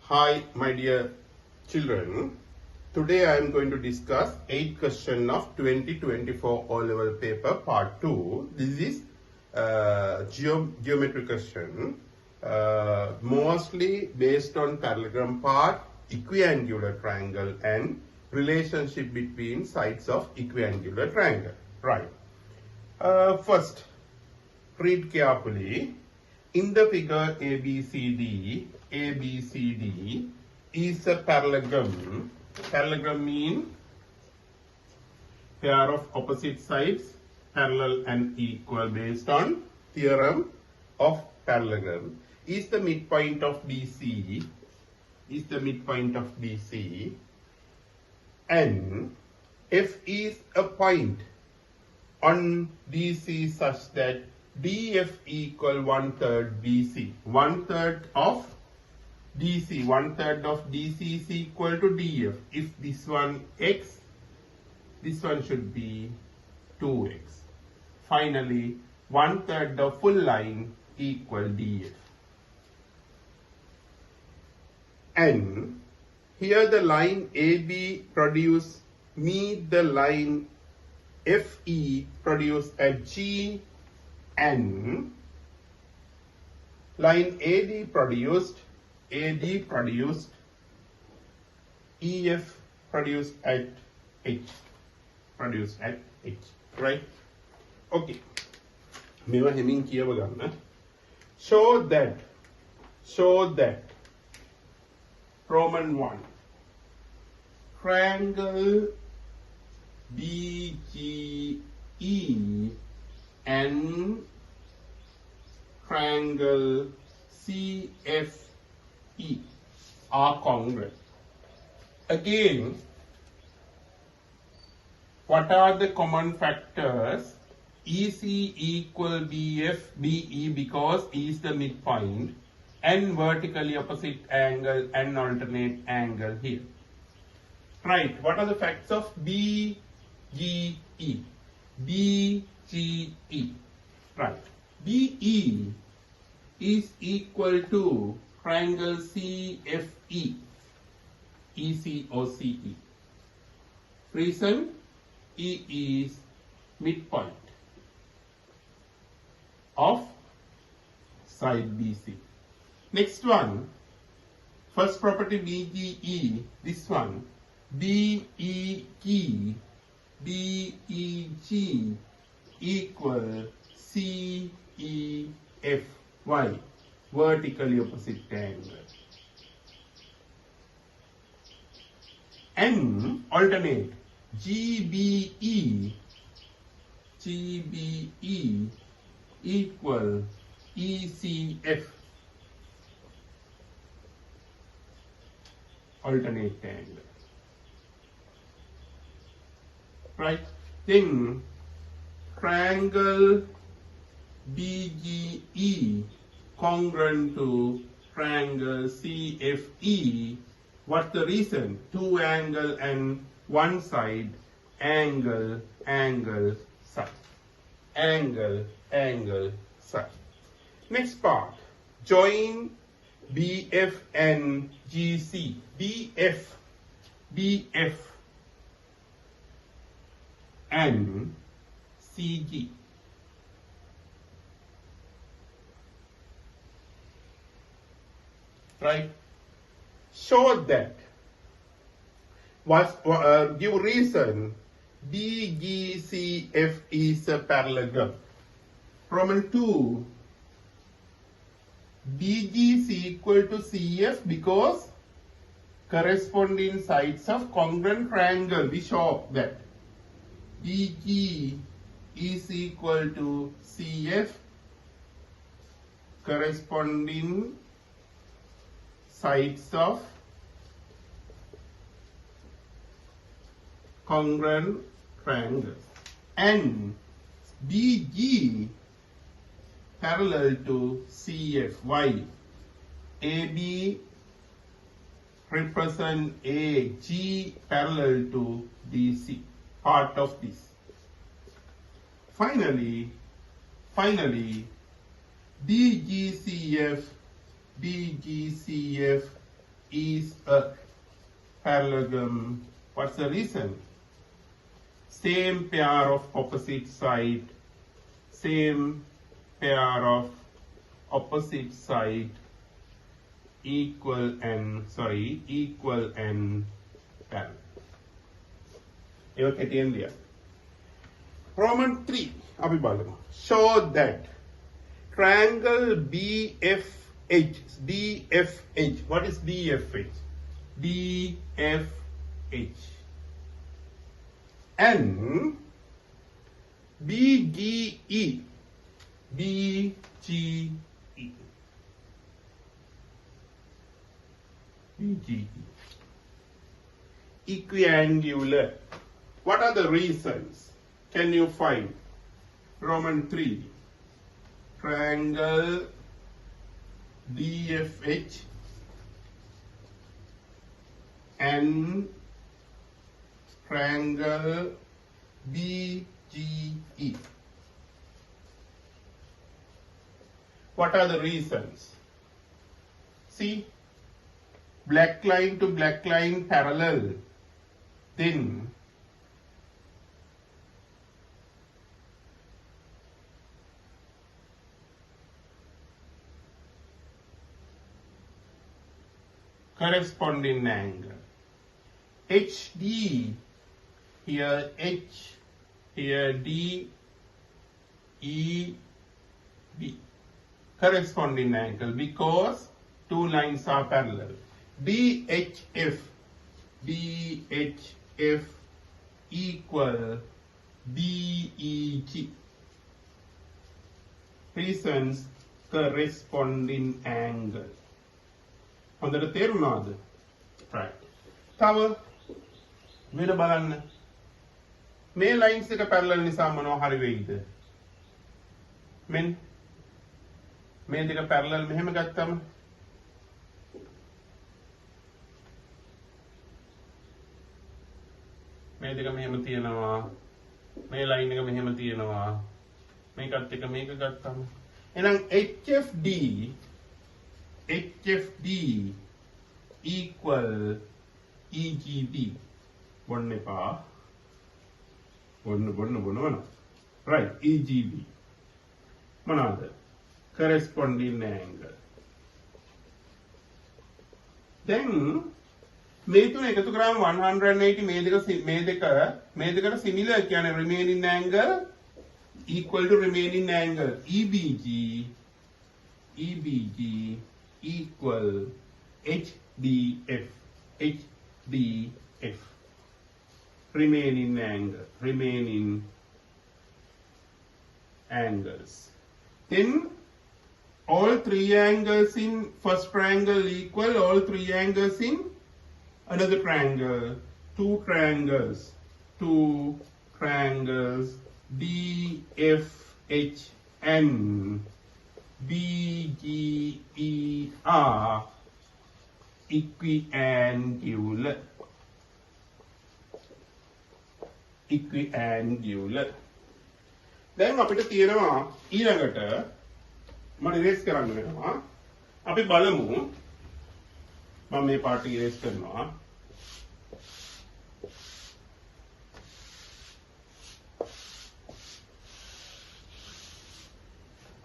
Hi, my dear children. Today I am going to discuss 8 question of 2024 O-level paper part 2. This is geometry question, mostly based on parallelogram part, equiangular triangle and relationship between sides of equiangular triangle. Right. First, read carefully. In the figure ABCD is a parallelogram. Parallelogram means pair of opposite sides parallel and equal based on theorem of parallelogram. Is the midpoint of BC. And F is a point on DC such that DF equal 1/3 BC. 1/3 of DC. 1/3 of DC is equal to DF. If this one X, this one should be 2X. Finally, 1/3 of full line equal DF. And here the line AB meet the line FE produce at G, and line AD produced EF produced at H, right? Okay. මේවා හැමින් කියව ගන්න. Show that Roman 1 triangle BGE and triangle CFE are congruent. Again, what are the common factors? EC equal BE because E is the midpoint, and vertically opposite angle and alternate angle here. Right, what are the facts of BGE? Right, BE is equal to triangle CFE, EC or CE. Reason, E is midpoint of side BC. Next one, first property BGE, this one, BEG equal CEF. Why? Vertically opposite angle. And alternate, GBE equal ECF. Alternate angle. Right? Then triangle BGE congruent to triangle CFE. What's the reason? Two angle and one side, angle, side. Angle, side. Next part, join BF and GC. BF and CG. Right? Show that. Give reason. BGCF is a parallelogram. Roman 2. BG is equal to CF because corresponding sides of congruent triangle. We show that. BG is equal to CF, corresponding sides of congruent triangles, and BG parallel to CF. Why? AB represent AG parallel to DC. Part of this. Finally, BGCF is a parallelogram. What's the reason? Same pair of opposite side, same pair of opposite side equal and parallel. ඒක කෙටියෙන් ලියන්න. Roman 3 අපි බලමු. Show that triangle DFH. What is DFH? DFH and BGE equiangular. What are the reasons? Can you find? Roman 3. Triangle DFH and triangle BGE. What are the reasons? See, black line to black line parallel, then corresponding angle. HD, here H, here D, E, B. Corresponding angle because two lines are parallel. DHF equal DEG. Reasons corresponding angle. හොඳට තේරුණාද? right. තව මෙන්න බලන්න. මේ lines එක parallel නිසා මොනවා හරි වෙයිද? මෙන්න මේ දෙක පැරලල් මෙහෙම ගත්තම මේ දෙක මෙහෙම තියෙනවා. මේ ලයින් එක මෙහෙම තියෙනවා. මේකත් එක මේක ගත්තම එහෙනම් HFD equal EGD. බොන්න එපා. බොන්න. right, EGD. මොනවාද? corresponding angle. Then මේ තුන එකතු කරාම 180 මේ දෙකට similar කියන්නේ remaining angle equal to remaining angle EBG equal HDF remaining angles. Then all three angles in first triangle equal all three angles in another triangle. Two triangles DFH and BGE are equiangular. Then අපිට තියෙනවා ඊළඟට මම erase කරන්න වෙනවා. අපි බලමු. මම මේ පාට ඉරේස් කරනවා.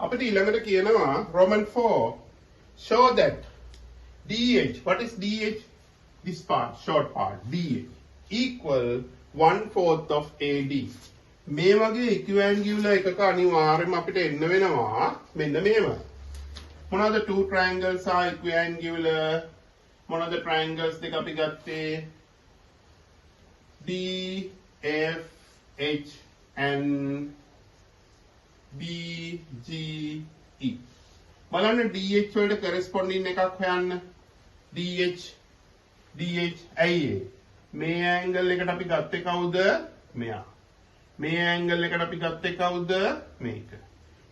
අපිට ඊළඟට කියනවා Roman 4 show that DH, what is DH? This part, short part, DH equal 1/4 of AD. මේ වගේ equiangular එකක අනිවාර්යයෙන්ම අපිට එන්න වෙනවා මෙන්න මේව. මොනවාද two triangles are equiangular? මොනවාද triangles දෙක අපි ගත්තේ? DFH and BGE. බලන්න DH වලට corresponding එකක් හොයන්න. DH ඇයි මේ angle එකට අපි ගත්තේ කවුද? මෙයා. මේ angle එකට අපි ගත්තේ කවුද? මේක.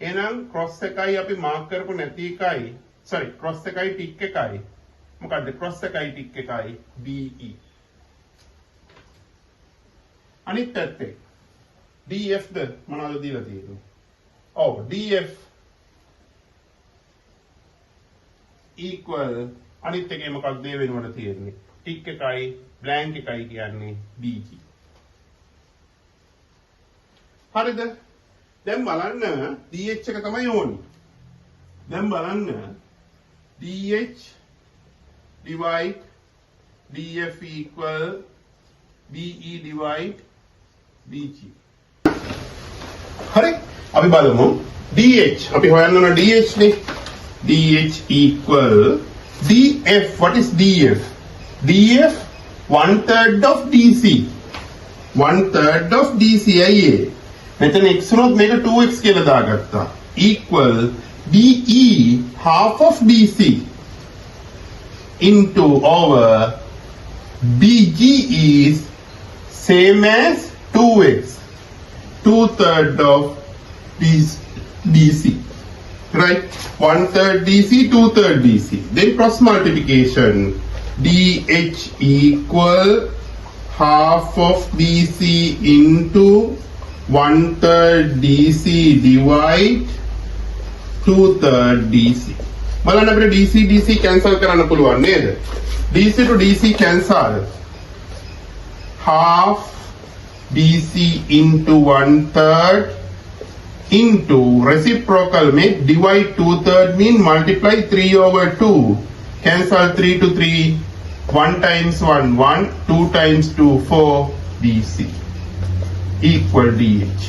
එහෙනම් cross එකයි අපි mark කරපු නැති එකයි cross එකයි tick එකයි මොකද්ද cross එකයි tick එකයි BE. අනිත් පැත්තේ DF ද මොනවද දීලා තියෙන්නේ? DF equal අනිත් එකේ මොකක්ද ඒ වෙනුවට තියෙන්නේ? ටික් එකයි බ්ලැන්ක් එකයි කියන්නේ DG. හරිද? දැන් බලන්න DH එක තමයි ඕනේ. දැන් බලන්න DH divide DF equal DE divide DG. හරි? අපි බලමු DH. අපි හොයන්න ඕන DH නේ. DH equal DF. What is DF? DF 1/3 of DC. 1/3 of DC අයියේ. මෙතන x උනොත් මේක 2x කියලා දාගත්තා. Equal DE half of DC into over DG is same as 2x. 2/3 of DC. Right? 1/3 DC, 2/3 DC. Then cross multiplication. DH equal half of DC into 1/3 DC divide 2/3 DC. බලන්න අපිට DC DC cancel කරන්න පුළුවන් නේද? DC to DC cancel. Half DC into 1/3 into reciprocal make divide 2/3 mean multiply 3/2. Cancel 3 to 3. 1 times 1 1, 2 times 2 4 DC equal DH.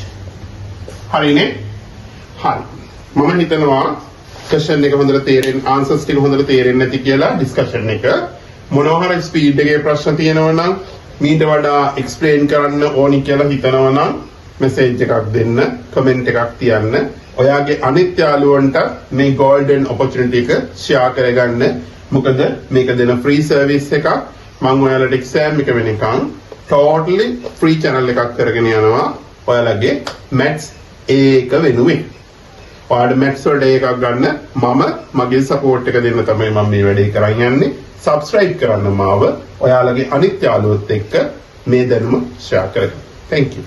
හරිනේ? හරි. මම හිතනවා question එක හොඳට තේරෙන්න ආන්සර්ස් ටික හොඳට තේරෙන්නේ නැති කියලා ඩිස්කෂන් එක මොනවා හරි ස්පීඩ් එකේ ප්‍රශ්න තියෙනවා නම් මීට වඩා එක්ස්ප්ලেইন කරන්න ඕනි කියලා හිතනවා නම් මෙසේජ් එකක් දෙන්න කමෙන්ට් එකක් තියන්න ඔයාගේ අනිත් යාළුවන්ට මේ golden opportunity එක share කරගන්න මොකද මේක දෙන free service එකක් මම ඔයාලට exam එක වෙනකන් totally free channel එකක් කරගෙන යනවා ඔයාලගේ maths A1 වෙනුවෙන් ඔයාලට maths වලට එකක් ගන්න මම මගේ support එක දෙන්න තමයි මම මේ වැඩේ කරන් යන්නේ subscribe කරන්න මාව ඔයාලගේ අනිත් යාළුවොත් එක්ක මේ දැනුම share කරගන්න thank you